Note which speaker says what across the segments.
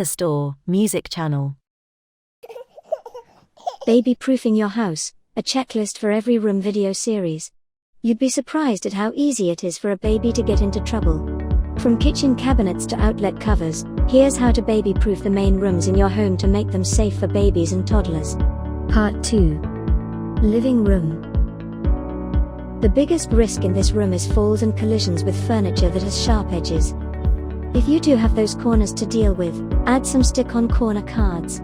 Speaker 1: Store Music Channel.
Speaker 2: Baby-proofing your house, a checklist for every room video series. You'd be surprised at how easy it is for a baby to get into trouble. From kitchen cabinets to outlet covers, here's how to baby-proof the main rooms in your home to make them safe for babies and toddlers. Part 2. Living room. The biggest risk in this room is falls and collisions with furniture that has sharp edges. If you do have those corners to deal with, add some stick-on corner cards.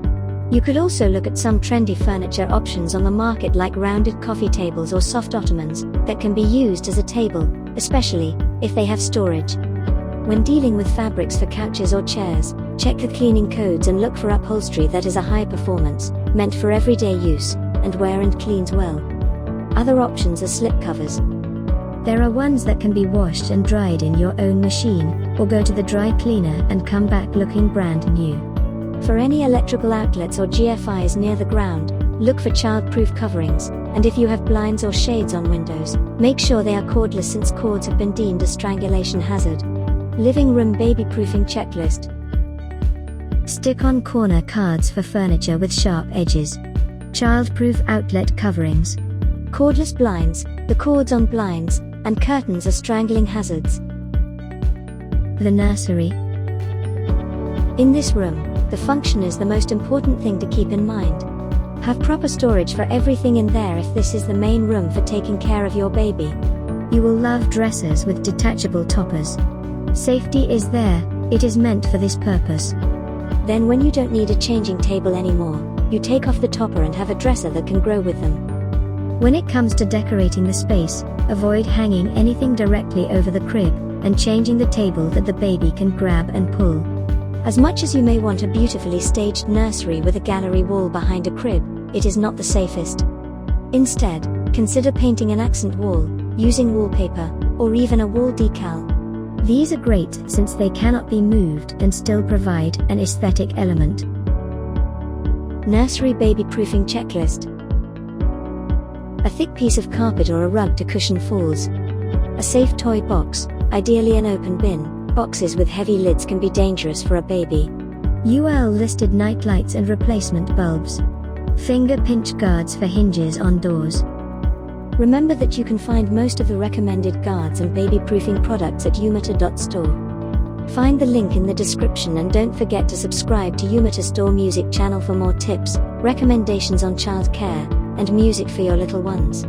Speaker 2: You could also look at some trendy furniture options on the market like rounded coffee tables or soft ottomans that can be used as a table, especially if they have storage. When dealing with fabrics for couches or chairs, check the cleaning codes and look for upholstery that is a high performance, meant for everyday use, and wear and cleans well. Other options are slipcovers. There are ones that can be washed and dried in your own machine, or go to the dry cleaner and come back looking brand new. For any electrical outlets or GFIs near the ground, look for child-proof coverings, and if you have blinds or shades on windows, make sure they are cordless since cords have been deemed a strangulation hazard. Living room baby-proofing checklist. Stick-on corner cards for furniture with sharp edges. Child-proof outlet coverings. Cordless blinds, the cords on blinds and curtains are strangling hazards. The nursery. In this room, the function is the most important thing to keep in mind. Have proper storage for everything in there if this is the main room for taking care of your baby. You will love dressers with detachable toppers. Safety is there, it is meant for this purpose. Then when you don't need a changing table anymore, you take off the topper and have a dresser that can grow with them. When it comes to decorating the space, avoid hanging anything directly over the crib, and changing the table that the baby can grab and pull. As much as you may want a beautifully staged nursery with a gallery wall behind a crib, it is not the safest. Instead, consider painting an accent wall, using wallpaper, or even a wall decal. These are great since they cannot be moved and still provide an aesthetic element. Nursery baby-proofing checklist. A thick piece of carpet or a rug to cushion falls. A safe toy box, ideally an open bin. Boxes with heavy lids can be dangerous for a baby. UL listed night lights and replacement bulbs. Finger pinch guards for hinges on doors. Remember that you can find most of the recommended guards and baby-proofing products at Store. Find the link in the description and don't forget to subscribe to Store Music Channel for more tips, recommendations on child care, and music for your little ones.